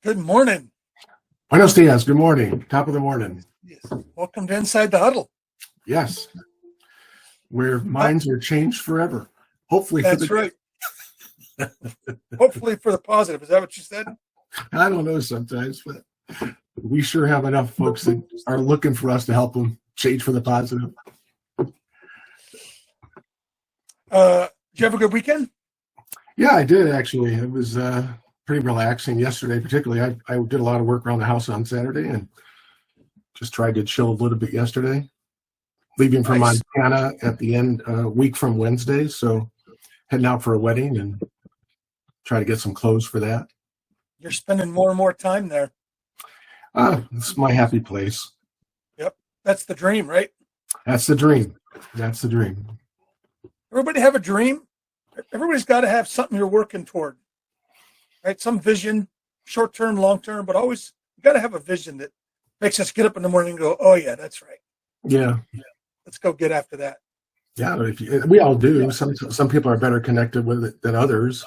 Good morning. Buenos dias. Good morning. Top of the morning. Yes. Welcome to Inside the Huddle. Yes. Where minds are changed forever. Hopefully for That's the right. Hopefully for the positive. Is that what you said? I don't know sometimes, but we sure have enough folks that are looking for us to help them change for the positive. Did you have a good weekend? Yeah, I did actually. It was pretty relaxing yesterday, particularly. I did a lot of work around the house on Saturday and just tried to chill a little bit yesterday. Leaving for Nice. Montana at the end week from Wednesday, so heading out for a wedding and try to get some clothes for that. You're spending more and more time there. It's my happy place. Yep. That's the dream, right? That's the dream. That's the dream. Everybody have a dream. Everybody's got to have something you're working toward, right? Some vision, short term, long term, but always you got to have a vision that makes us get up in the morning and go, "Oh yeah, that's right. Yeah. Let's go get after that." Yeah, we all do. Some people are better connected with it than others,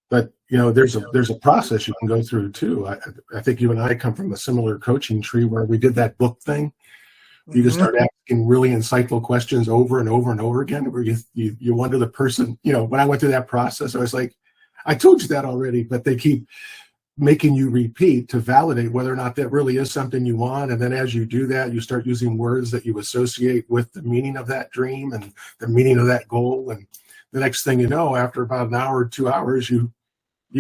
but there's a process you can go through too. I think you and I come from a similar coaching tree where we did that book thing. You just start asking really insightful questions over and over and over again, where you wonder the person. When I went through that process, I was like, I told you that already, but they keep making you repeat to validate whether or not that really is something you want. And then as you do that, you start using words that you associate with the meaning of that dream and the meaning of that goal. And the next thing you know, after about an hour or 2 hours, you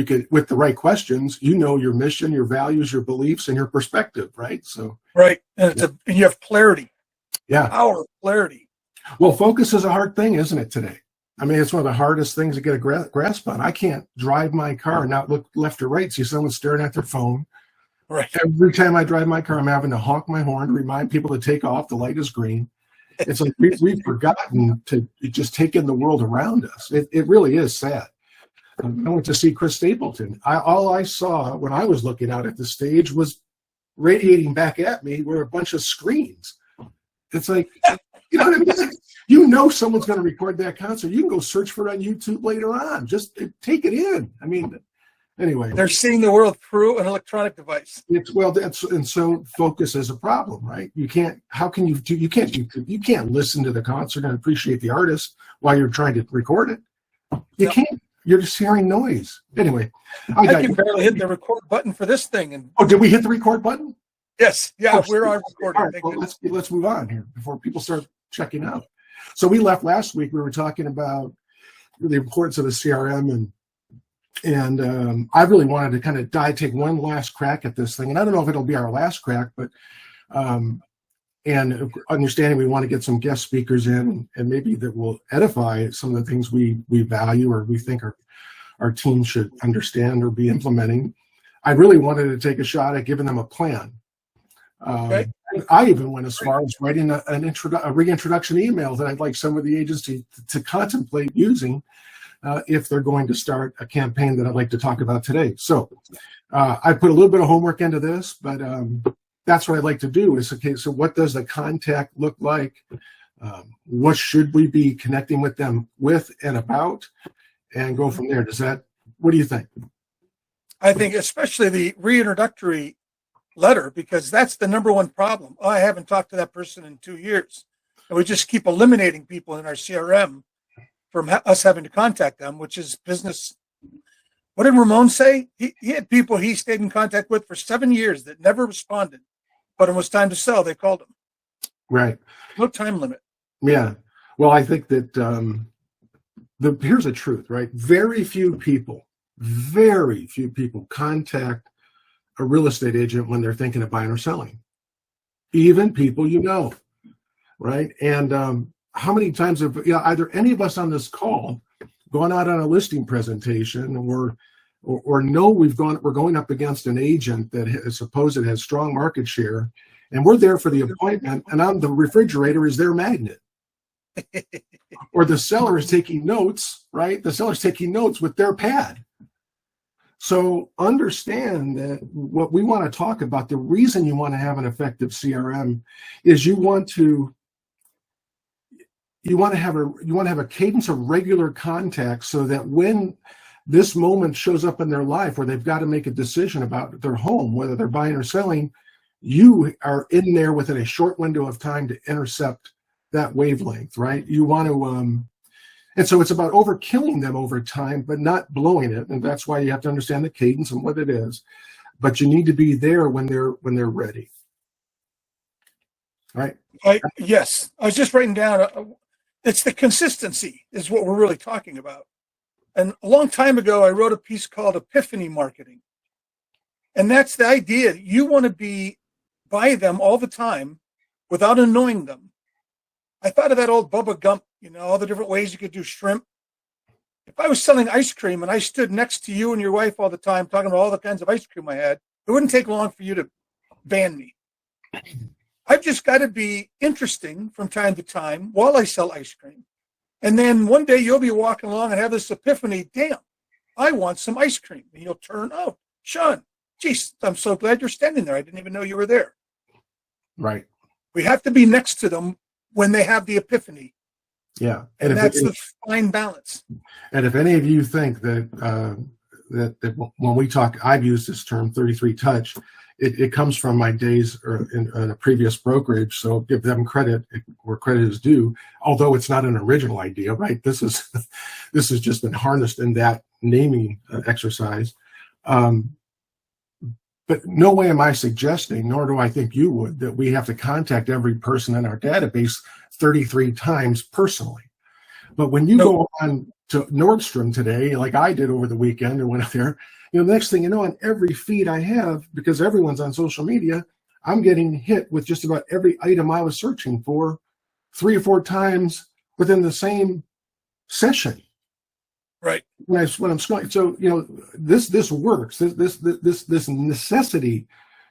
could, with the right questions, your mission, your values, your beliefs, and your perspective, right? So right, and and you have clarity. Yeah, Power of clarity. Well, focus is a hard thing, isn't it, today? I mean, it's one of the hardest things to get a grasp on. I can't drive my car and not look left or right, see someone staring at their phone. Right. Every time I drive my car, I'm having to honk my horn to remind people to take off. The light is green. It's like we've forgotten to just take in the world around us. It really is sad. I went to see Chris Stapleton. All I saw when I was looking out at the stage was radiating back at me were a bunch of screens. It's like, you know what I mean? Someone's going to record that concert. You can go search for it on YouTube later on. Just take it in. I mean, anyway. They're seeing the world through an electronic device. And so focus is a problem, right? You can't listen to the concert and appreciate the artist while you're trying to record it. You can't. You're just hearing noise. Anyway. I can barely hit the record button for this thing. Did we hit the record button? Yes. Yeah, we're on recording. All right, well, let's move on here before people start checking out. So we left last week. We were talking about the importance of the CRM, and I really wanted to kind of take one last crack at this thing. And I don't know if it'll be our last crack, but and understanding we want to get some guest speakers in, and maybe that will edify some of the things we value or we think our team should understand or be implementing. I really wanted to take a shot at giving them a plan. Okay. I even went as far as writing a reintroduction email that I'd like some of the agencies to contemplate using if they're going to start a campaign that I'd like to talk about today. So I put a little bit of homework into this, but that's what I'd like to do is, okay, so what does the contact look like? What should we be connecting with them with and about, and go from there? What do you think? I think especially the reintroductory letter, because that's the number one problem. I haven't talked to that person in 2 years. And we just keep eliminating people in our CRM from us having to contact them, which is business. What did Ramon say? He had people he stayed in contact with for 7 years that never responded. But it was time to sell. They called him. Right. No time limit. Yeah. Well, I think that here's the truth, right? Very few people contact a real estate agent when they're thinking of buying or selling, even people right? And how many times have either any of us on this call gone out on a listing presentation, or know we're going up against an agent that has strong market share, and we're there for the appointment, and on the refrigerator is their magnet, or the seller is taking notes, right? The seller's taking notes with their pad. So understand that what we want to talk about, the reason you want to have an effective CRM is you want to have a cadence of regular contact, so that when this moment shows up in their life where they've got to make a decision about their home, whether they're buying or selling, you are in there within a short window of time to intercept that wavelength, right? You want to, and so it's about overkilling them over time, but not blowing it. And that's why you have to understand the cadence and what it is. But you need to be there when they're ready, right? Yes, I was just writing down. It's the consistency is what we're really talking about. And a long time ago, I wrote a piece called Epiphany Marketing. And that's the idea. You want to be by them all the time without annoying them. I thought of that old Bubba Gump, all the different ways you could do shrimp. If I was selling ice cream and I stood next to you and your wife all the time talking about all the kinds of ice cream I had, it wouldn't take long for you to ban me. I've just got to be interesting from time to time while I sell ice cream. And then one day you'll be walking along and have this epiphany, damn, I want some ice cream. And you'll turn, oh, Sean, geez, I'm so glad you're standing there. I didn't even know you were there. Right. We have to be next to them when they have the epiphany. Yeah. And that's the fine balance. And if any of you think that, that when we talk, I've used this term 33 touch, it comes from my days in a previous brokerage. So give them credit where credit is due, although it's not an original idea, right? This has just been harnessed in that naming exercise. But no way am I suggesting, nor do I think you would, that we have to contact every person in our database 33 times personally. But when you go on to Nordstrom today, like I did over the weekend and went out there, the next thing you know, on every feed I have, because everyone's on social media, I'm getting hit with just about every item I was searching for 3 or 4 times within the same session. Right. When I'm scrolling, so this works. This necessity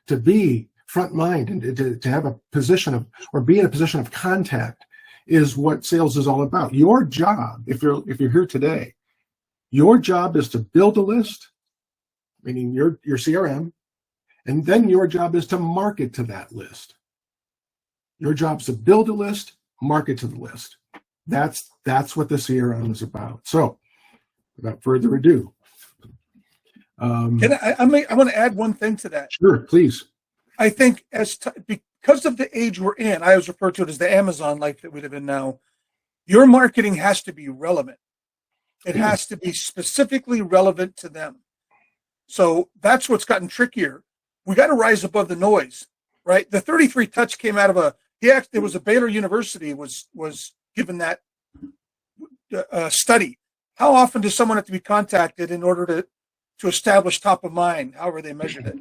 to be front mind and to have a position of, or be in a position of contact, is what sales is all about. Your job, if you're here today, your job is to build a list, meaning your CRM, and then your job is to market to that list. Your job is to build a list, market to the list. That's what the CRM is about. So, without further ado, I want to add one thing to that. Sure, please. I think because of the age we're in, I always refer to it as the Amazon life that we live in now. Your marketing has to be relevant. It has to be specifically relevant to them. So that's what's gotten trickier. We got to rise above the noise, right? The 33 touch came out of it was a Baylor University was given that study. How often does someone have to be contacted in order to establish top of mind, however they measured it?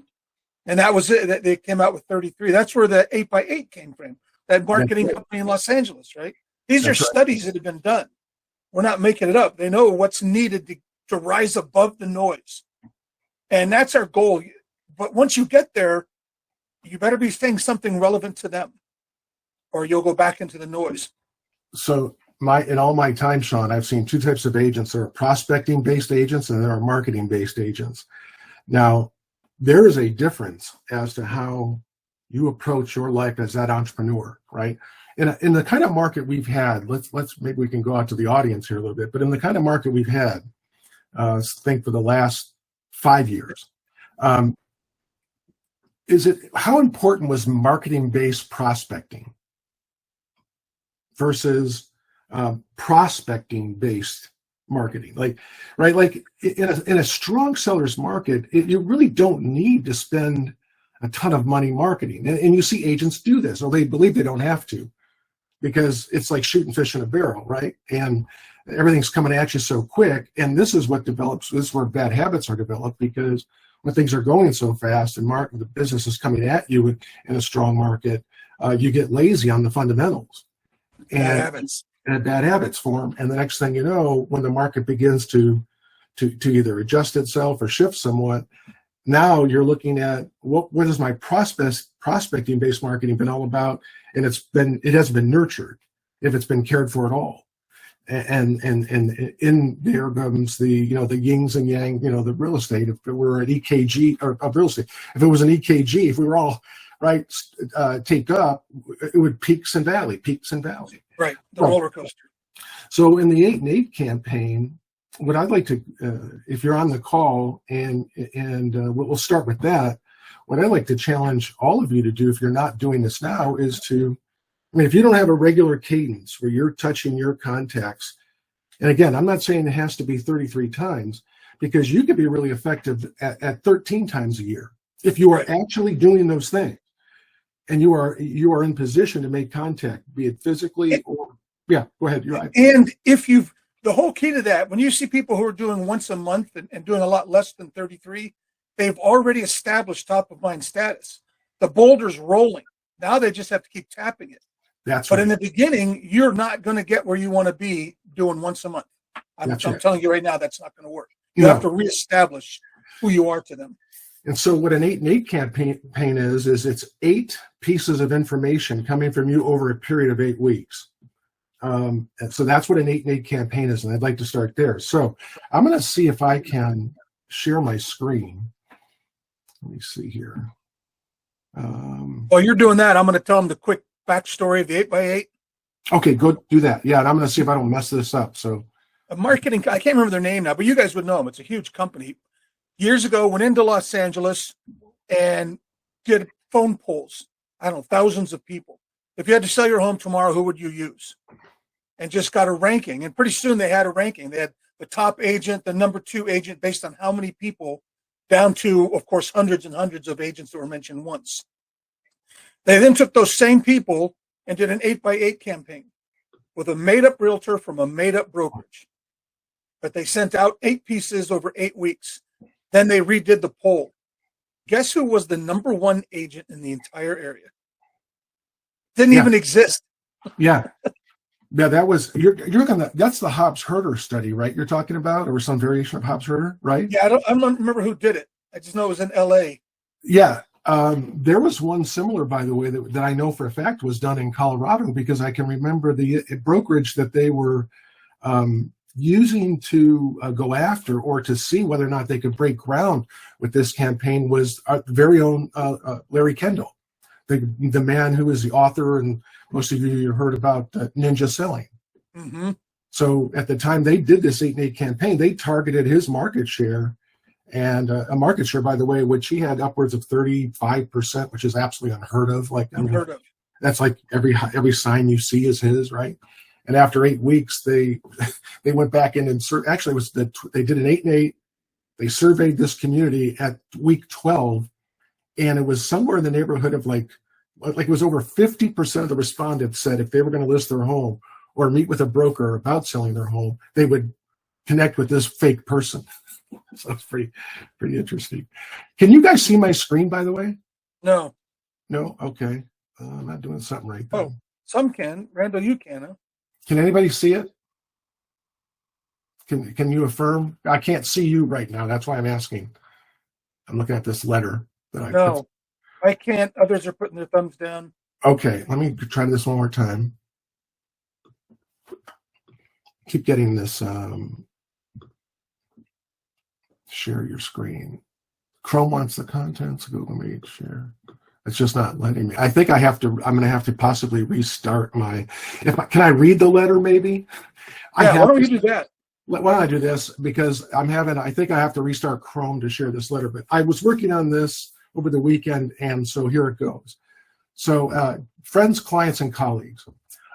And that was it. They came out with 33. That's where the 8x8 came from, that marketing company in Los Angeles, right? These are studies that have been done. We're not making it up. They know what's needed to rise above the noise. And that's our goal. But once you get there, you better be saying something relevant to them, or you'll go back into the noise. So in all my time, Sean, I've seen 2 types of agents. There are prospecting-based agents and there are marketing-based agents. Now, there is a difference as to how you approach your life as that entrepreneur, right? In the kind of market we've had, let's maybe we can go out to the audience here a little bit, but in the kind of market we've had, think for the last 5 years, how important was marketing-based prospecting versus prospecting-based marketing? Like in a strong seller's market, you really don't need to spend a ton of money marketing. And you see agents do this, or they believe they don't have to, because it's like shooting fish in a barrel, right? And everything's coming at you so quick. And this is what develops, this is where bad habits are developed, because when things are going so fast and the business is coming at you in a strong market, you get lazy on the fundamentals. And bad habits form. And the next thing you know, when the market begins to either adjust itself or shift somewhat, now you're looking at what has my prospecting based marketing been all about? And it hasn't been nurtured, if it's been cared for at all. And in there comes the the yings and yang, the real estate. If it were an EKG or of real estate, if it was an EKG, if we were all taped up, it would peaks and valleys. Right, the roller coaster. So in the 8 and 8 campaign, what I'd like to, if you're on the call, and we'll start with that. What I'd like to challenge all of you to do, if you're not doing this now, is to, I mean, if you don't have a regular cadence where you're touching your contacts, and again, I'm not saying it has to be 33 times, because you could be really effective at 13 times a year if you are actually doing those things, and you are in position to make contact, be it physically or, yeah, go ahead. You're right. And if you've, the whole key to that, when you see people who are doing once a month and doing a lot less than 33, they've already established top of mind status. The boulder's rolling. Now they just have to keep tapping it. But in the beginning, you're not going to get where you want to be doing once a month. I'm telling you right now, that's not going to work. You have to reestablish who you are to them. And so what an 8 and 8 campaign is it's 8 pieces of information coming from you over a period of 8 weeks. And so that's what an 8 and 8 campaign is. And I'd like to start there. So I'm going to see if I can share my screen. Let me see here. While you're doing that, I'm going to tell them the quick backstory of the 8x8. Okay, go do that. Yeah, and I'm going to see if I don't mess this up. So, a marketing, I can't remember their name now, but you guys would know them. It's a huge company. Years ago, went into Los Angeles and did phone polls. I don't know, thousands of people. If you had to sell your home tomorrow, who would you use? And just got a ranking. And pretty soon they had a ranking. They had the top agent, the number 2 agent, based on how many people, down to, of course, hundreds and hundreds of agents that were mentioned once. They then took those same people and did an 8x8 campaign with a made-up realtor from a made-up brokerage. But they sent out 8 pieces over 8 weeks. Then they redid the poll. Guess who was the number 1 agent in the entire area? Didn't even exist. Yeah. Yeah, that was, you're gonna, that's the Hobbs-Herter study, right? You're talking about, or some variation of Hobbs-Herter, right? Yeah, I don't remember who did it. I just know it was in LA. Yeah. There was one similar, by the way, that I know for a fact was done in Colorado, because I can remember the brokerage that they were using to go after or to see whether or not they could break ground with this campaign was our very own Larry Kendall, the man who is the author, and most of you heard about Ninja Selling. Mm-hmm. So at the time they did this 8 and 8 campaign, they targeted his market share. And a market share, by the way, which he had upwards of 35%, which is absolutely unheard of. Like, unheard of. That's like every sign you see is his, right? And after 8 weeks, they went back in and actually it was they did an 8 and 8. They surveyed this community at week 12, and it was somewhere in the neighborhood of like it was over 50% of the respondents said if they were going to list their home or meet with a broker about selling their home, they would connect with this fake person. So it's pretty interesting. Can you guys see my screen, by the way? No. No? Okay. I'm not doing something right then. Oh, some can. Randall, you can, huh? Can anybody see it? Can you affirm? I can't see you right now. That's why I'm asking. I'm looking at this letter that I No, I can't. Others are putting their thumbs down. Okay, let me try this one more time. Keep getting this. Share your screen. Chrome wants the contents. Google Meet share. It's just not letting me. I think I'm going to have to possibly restart my. Can I read the letter? Maybe. Yeah. Why don't you do that? Why don't I do this? Because I think I have to restart Chrome to share this letter. But I was working on this over the weekend, and so here it goes. So, friends, clients, and colleagues,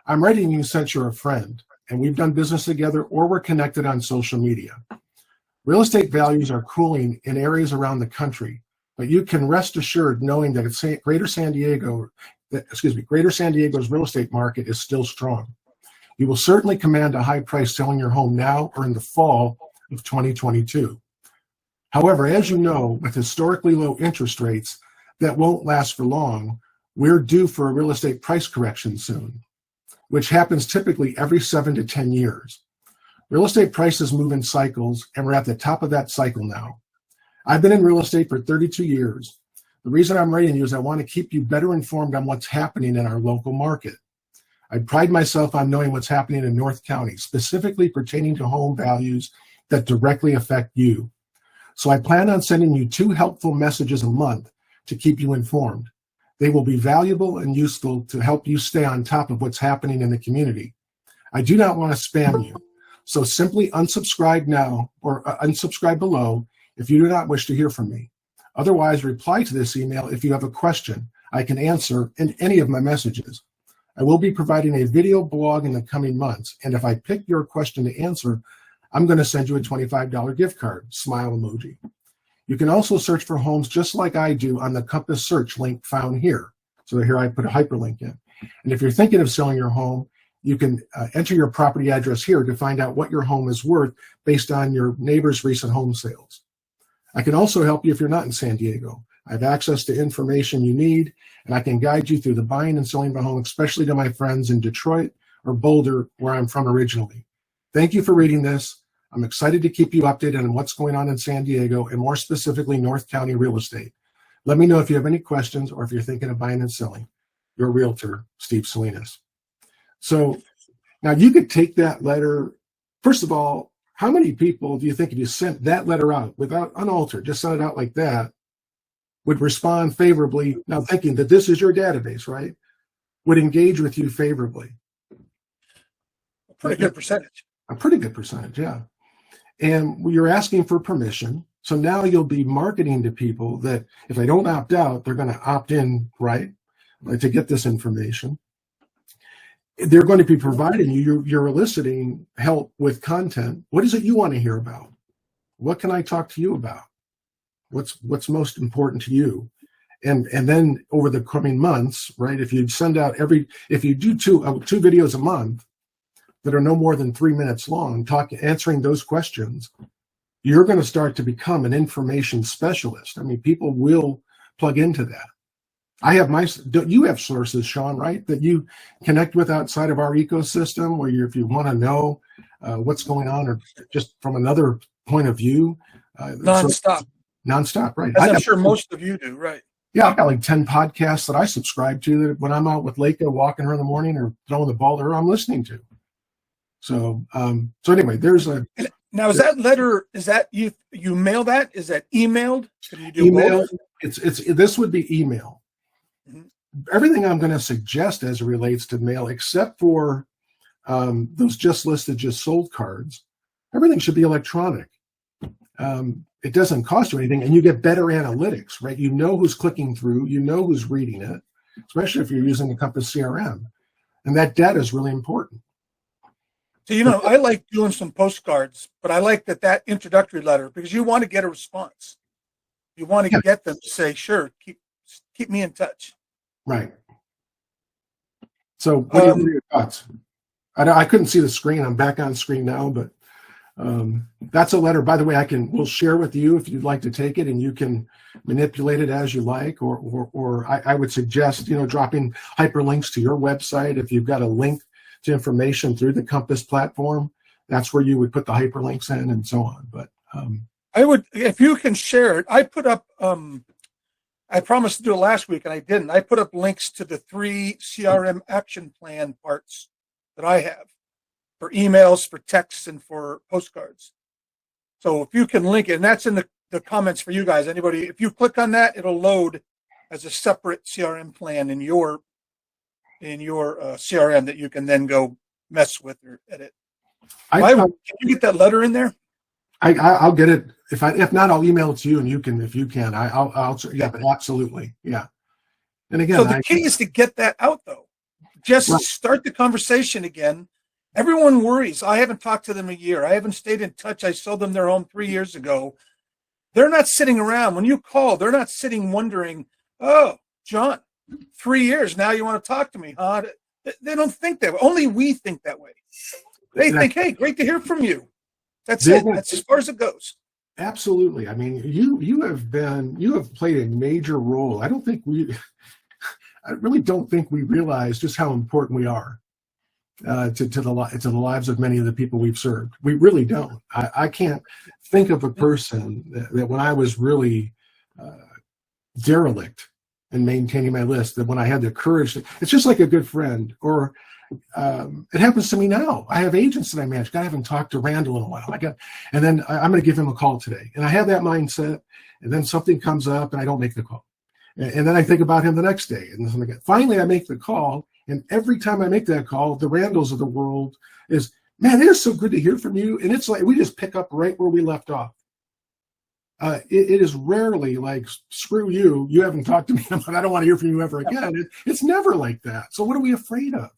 I'm writing you since you're a friend, and we've done business together, or we're connected on social media. Real estate values are cooling in areas around the country, but you can rest assured knowing that Greater San Diego's real estate market is still strong. You will certainly command a high price selling your home now or in the fall of 2022. However, as you know, with historically low interest rates that won't last for long, we're due for a real estate price correction soon, which happens typically every 7 to 10 years. Real estate prices move in cycles, and we're at the top of that cycle now. I've been in real estate for 32 years. The reason I'm writing you is I want to keep you better informed on what's happening in our local market. I pride myself on knowing what's happening in North County, specifically pertaining to home values that directly affect you. So I plan on sending you 2 helpful messages a month to keep you informed. They will be valuable and useful to help you stay on top of what's happening in the community. I do not want to spam you. So simply unsubscribe now or unsubscribe below if you do not wish to hear from me. Otherwise, reply to this email if you have a question I can answer in any of my messages. I will be providing a video blog in the coming months, and if I pick your question to answer, I'm going to send you a $25 gift card, smile emoji. You can also search for homes just like I do on the Compass search link found here. So here I put a hyperlink in. And if you're thinking of selling your home, you can enter your property address here to find out what your home is worth based on your neighbor's recent home sales. I can also help you if you're not in San Diego. I have access to information you need, and I can guide you through the buying and selling of a home, especially to my friends in Detroit or Boulder, where I'm from originally. Thank you for reading this. I'm excited to keep you updated on what's going on in San Diego and more specifically North County real estate. Let me know if you have any questions or if you're thinking of buying and selling. Your realtor, Steve Salinas. So now you could take that letter. First of all, how many people do you think if you sent that letter out without unaltered, just sent it out like that, would respond favorably, now thinking that this is your database, right? Would engage with you favorably? A pretty good percentage. A pretty good percentage, yeah. And you're asking for permission. So now you'll be marketing to people that if they don't opt out, they're going to opt in, right? To get this information. They're going to be providing you, you're eliciting help with content. What is it you want to hear about? What can I talk to you about? What's most important to you? And then over the coming months, right? If you send out if you do two videos a month that are no more than 3 minutes long, answering those questions, you're going to start to become an information specialist. I mean, people will plug into that. You have sources, Sean, right, that you connect with outside of our ecosystem where if you want to know what's going on or just from another point of view. Nonstop, right. As I'm sure most of you do, right. Yeah, I've got like 10 podcasts that I subscribe to that when I'm out with Leica walking her in the morning or throwing the ball to her, I'm listening to. So anyway, Now, is that letter, is that you mail that? Is that emailed? Can you do email? Both? This would be email. Mm-hmm. Everything I'm going to suggest as it relates to mail, except for those just listed, just sold cards, everything should be electronic. It doesn't cost you anything, and you get better analytics, right? You know who's clicking through, you know who's reading it, especially if you're using the Compass CRM, and that data is really important. So, I like doing some postcards, but I like that introductory letter because you want to get a response. You want to get them to say, sure, keep me in touch. Right. So what are your thoughts? I couldn't see the screen. I'm back on screen now, but that's a letter. By the way, we'll share with you if you'd like to take it, and you can manipulate it as you like, or I would suggest, dropping hyperlinks to your website. If you've got a link to information through the Compass platform, that's where you would put the hyperlinks in and so on. But I would, if you can share it, I put up, I promised to do it last week and I didn't. I put up links to the 3 CRM Action Plan parts that I have for emails, for texts, and for postcards. So if you can link it, and that's in the comments for you guys, anybody, if you click on that, it'll load as a separate CRM plan in your CRM that you can then go mess with or edit. Can you get that letter in there? I'll get it. If not, I'll email it to you, and you can, if you can, yeah, but absolutely. Yeah. And again, so the key is to get that out though. Just start the conversation again. Everyone worries. I haven't talked to them a year. I haven't stayed in touch. I sold them their home 3 years ago. They're not sitting around. When you call, they're not sitting wondering, oh, John, 3 years now you want to talk to me, huh? They don't think that way. Only we think that way. They think, hey, great to hear from you. That's it. That's as far as it goes. Absolutely. I mean, you have played a major role. I really don't think we realize just how important we are to the lives of many of the people we've served. We really don't. I can't think of a person that when I was really derelict in maintaining my list, that when I had the courage, it's just like a good friend, or it happens to me now. I have agents that I manage. I haven't talked to Randall in a while. And then I'm going to give him a call today. And I have that mindset, and then something comes up and I don't make the call. And then I think about him the next day. And then finally I make the call. And every time I make that call, the Randalls of the world is, Man, it is so good to hear from you. And it's like we just pick up right where we left off. It is rarely like, screw you, you haven't talked to me, but I don't want to hear from you ever again. It's never like that. So what are we afraid of?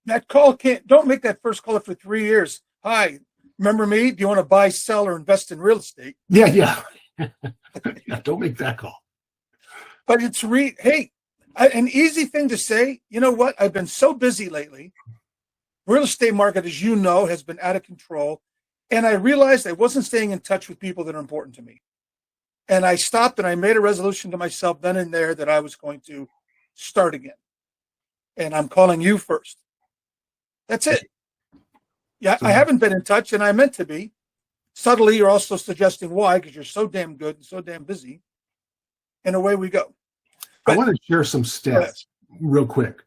That call don't make that first call after 3 years. Hi, remember me? Do you want to buy, sell, or invest in real estate? Yeah. Yeah, don't make that call. But it's an easy thing to say. You know what? I've been so busy lately. Real estate market, as you know, has been out of control. And I realized I wasn't staying in touch with people that are important to me. And I stopped and I made a resolution to myself then and there that I was going to start again. And I'm calling you first. That's it. Yeah, I haven't been in touch, and I meant to be. Subtly, you're also suggesting why, because you're so damn good and so damn busy. And away we go. I want to share some stats real quick,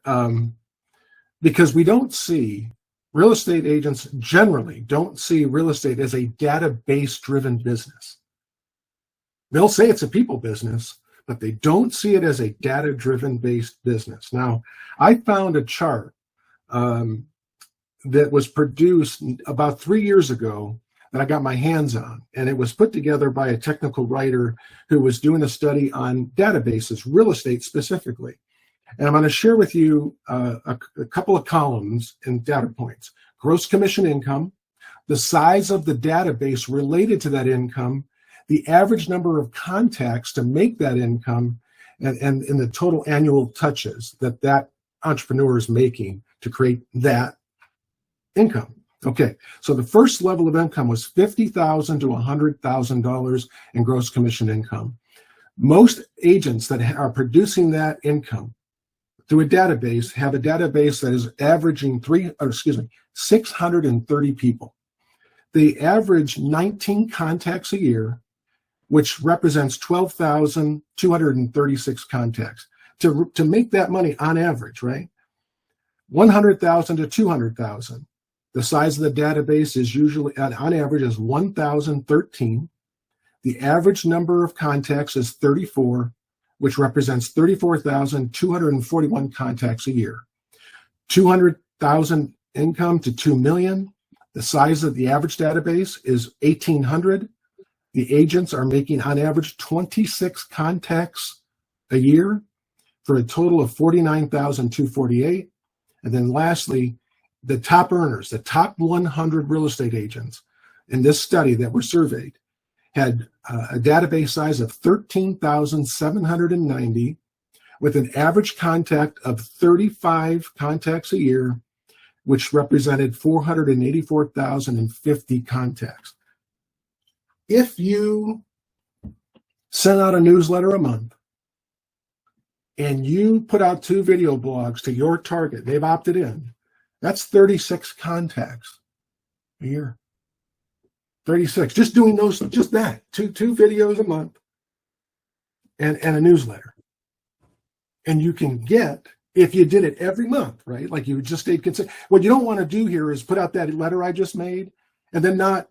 because we don't see, real estate agents generally don't see real estate as a database-driven business. They'll say it's a people business, but they don't see it as a data-driven based business. Now, I found a chart that was produced about 3 years ago that I got my hands on, and it was put together by a technical writer who was doing a study on databases, real estate specifically. And I'm going to share with you a couple of columns and data points. Gross commission income, the size of the database related to that income, the average number of contacts to make that income, and the total annual touches that entrepreneur is making to create that income. Okay, so the first level of income was $50,000 to $100,000 in gross commission income. Most agents that are producing that income through a database have a database that is averaging 630 people. They average 19 contacts a year, which represents 12,236 contacts to make that money on average, right? 100,000 to 200,000. The size of the database is usually, on average, is 1,013. The average number of contacts is 34, which represents 34,241 contacts a year. 200,000 income to 2 million. The size of the average database is 1,800. The agents are making, on average, 26 contacts a year for a total of 49,248. And then lastly, the top earners, the top 100 real estate agents in this study that were surveyed had a database size of 13,790 with an average contact of 35 contacts a year, which represented 484,050 contacts. If you send out a newsletter a month and you put out 2 video blogs to your target, they've opted in, that's 36 contacts a year. 36, just doing those, just that, two videos a month and a newsletter. And you can get, if you did it every month, right? Like you just stayed consistent. What you don't want to do here is put out that letter I just made and then not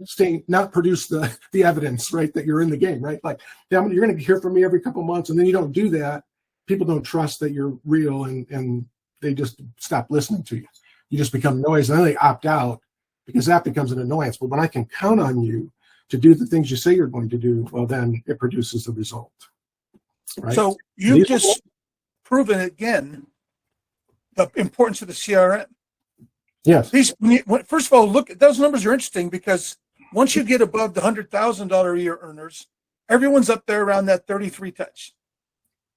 produce the evidence, right? That you're in the game, right? Like you're going to hear from me every couple months and then you don't do that. People don't trust that you're real and they just stop listening to you. You just become noise and then they opt out because that becomes an annoyance. But when I can count on you to do the things you say you're going to do, well, then it produces the result. Right? So you've just proven again the importance of the CRM. Yes. First of all, look, those numbers are interesting because once you get above the $100,000 a year earners, everyone's up there around that 33 touch,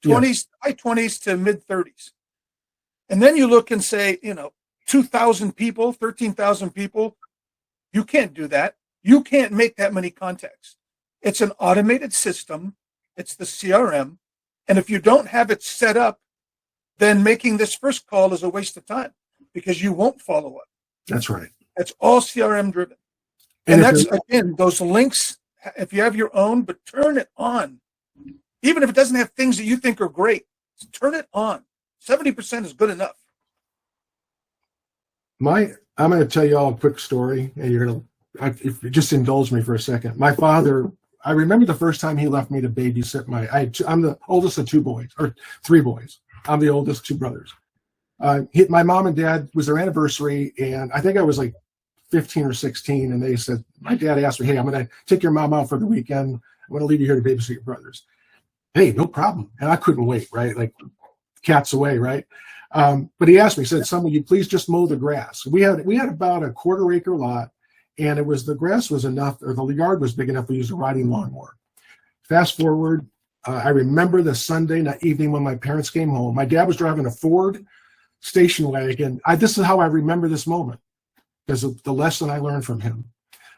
20s, high 20s to mid 30s. And then you look and say, 2,000 people, 13,000 people, you can't do that. You can't make that many contacts. It's an automated system. It's the CRM. And if you don't have it set up, then making this first call is a waste of time because you won't follow up. That's right. That's all CRM driven. And that's, again, those links, if you have your own, but turn it on. Even if it doesn't have things that you think are great, turn it on. 70% is good enough. I'm going to tell you all a quick story, and you're going to, if you just indulge me for a second. My father, I remember the first time he left me to babysit I'm the oldest of 2 boys, or 3 boys. I'm the oldest, 2 brothers. My mom and dad was their anniversary, and I think I was like 15 or 16, and they said, my dad asked me, hey, I'm going to take your mom out for the weekend. I'm going to leave you here to babysit your brothers. Hey, no problem. And I couldn't wait, right? Like cats away, right? But he asked me, he said, son, will you please just mow the grass? We had about a 1/4 acre lot, and the grass was enough, or the yard was big enough to use a riding lawnmower. Fast forward, I remember the Sunday night evening when my parents came home. My dad was driving a Ford station wagon. This is how I remember this moment, because of the lesson I learned from him.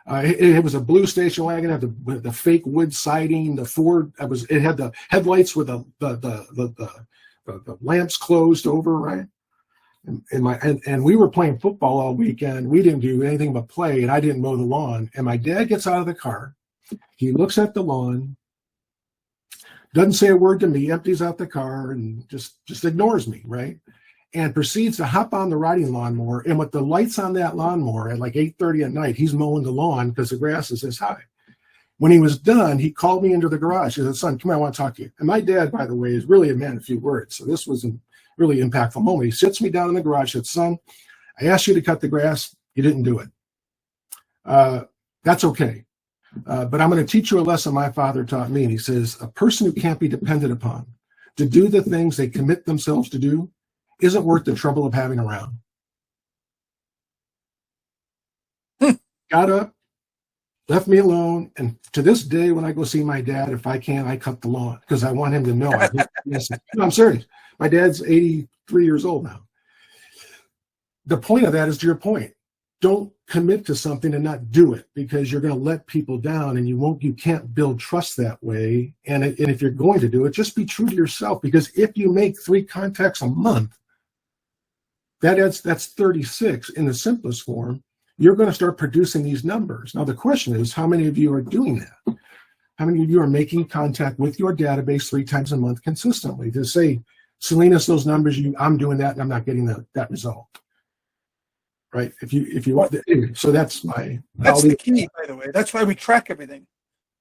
It was a blue station wagon, had the fake wood siding. The Ford, it had the headlights with the lamps closed over, right? And we were playing football all weekend. We didn't do anything but play, and I didn't mow the lawn. And my dad gets out of the car. He looks at the lawn, doesn't say a word to me, empties out the car, and just ignores me, right? And proceeds to hop on the riding lawnmower. And with the lights on that lawnmower at like 8:30 at night, he's mowing the lawn because the grass is this high. When he was done, he called me into the garage. He said, son, come on, I want to talk to you. And my dad, by the way, is really a man of few words. So this was a really impactful moment. He sits me down in the garage, said, son, I asked you to cut the grass. You didn't do it. That's okay. But I'm going to teach you a lesson my father taught me. And he says, a person who can't be depended upon to do the things they commit themselves to do isn't worth the trouble of having around. Got up, left me alone, and to this day, when I go see my dad, if I can, I cut the lawn because I want him to know. No, I'm serious. My dad's 83 years old now. The point of that is to your point. Don't commit to something and not do it, because you're going to let people down, and you can't build trust that way. And if you're going to do it, just be true to yourself, because if you make 3 contacts a month, that's 36 in the simplest form. You're going to start producing these numbers. Now, the question is, how many of you are doing that? How many of you are making contact with your database 3 times a month consistently to say, Salinas, those numbers, I'm doing that, and I'm not getting that result. Right? If you want, so that's the key, by the way. That's why we track everything.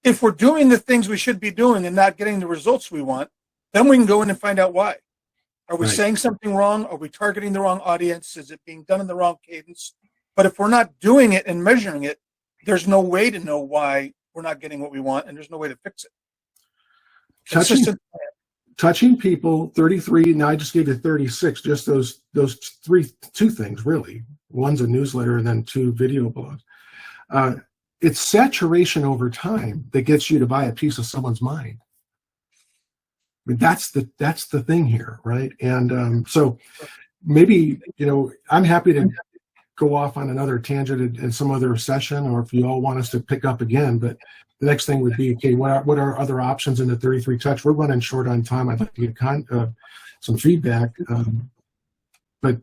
If we're doing the things we should be doing and not getting the results we want, then we can go in and find out why. Are we saying something wrong? Are we targeting the wrong audience? Is it being done in the wrong cadence? But if we're not doing it and measuring it, there's no way to know why we're not getting what we want, and there's no way to fix it. Touching people, 33, now I just gave you 36, just those 2 things, really. One's a newsletter and then 2 video blogs. It's saturation over time that gets you to buy a piece of someone's mind. I mean, that's the thing here, right? And so maybe, I'm happy to go off on another tangent in some other session, or if you all want us to pick up again. But the next thing would be, okay, what are other options in the 33 touch? We're running short on time. I'd like to get some feedback. But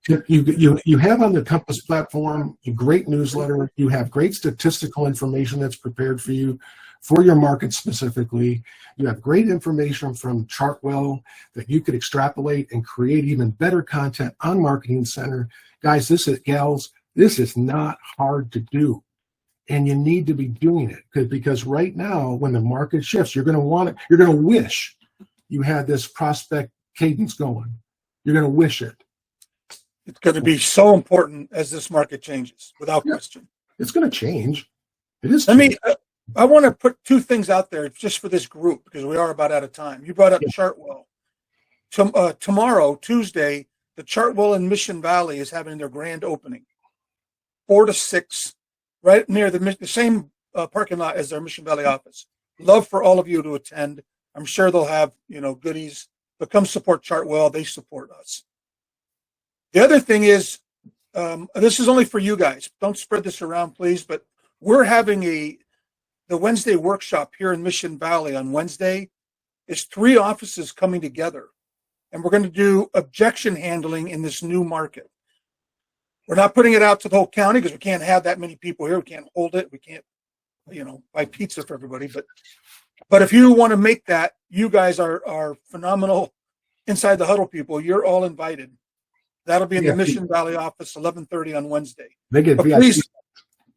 you have on the Compass platform a great newsletter. You have great statistical information that's prepared for you for your market specifically. You have great information from Chartwell that you could extrapolate and create even better content on Marketing Center. Guys, this is not hard to do, and you need to be doing it because right now, when the market shifts, you're going to wish you had this prospect cadence going. You're going to wish it. It's going to be so important as this market changes, without question. It's going to change. It is. I want to put 2 things out there just for this group, because we are about out of time. You brought up Chartwell. Tomorrow, Tuesday, the Chartwell in Mission Valley is having their grand opening, 4 to 6, right near the same parking lot as their Mission Valley office. Love for all of you to attend. I'm sure they'll have goodies. But come support Chartwell. They support us. The other thing is, this is only for you guys. Don't spread this around, please. But we're having the Wednesday workshop here in Mission Valley on Wednesday. Is 3 offices coming together, and we're going to do objection handling in this new market. We're not putting it out to the whole county because we can't have that many people here. We can't hold it. We can't, buy pizza for everybody. But if you want to make that, you guys are phenomenal inside the Huddle people. You're all invited. That'll be in the Mission Valley office, 11:30 on Wednesday. They get VIP. Please,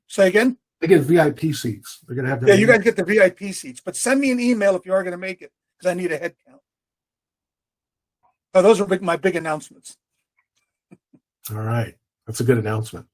say again? They get VIP seats. They're going to have. Yeah, you guys get the VIP seats. But send me an email if you are going to make it, because I need a head count. Oh, those are my big announcements. All right. That's a good announcement.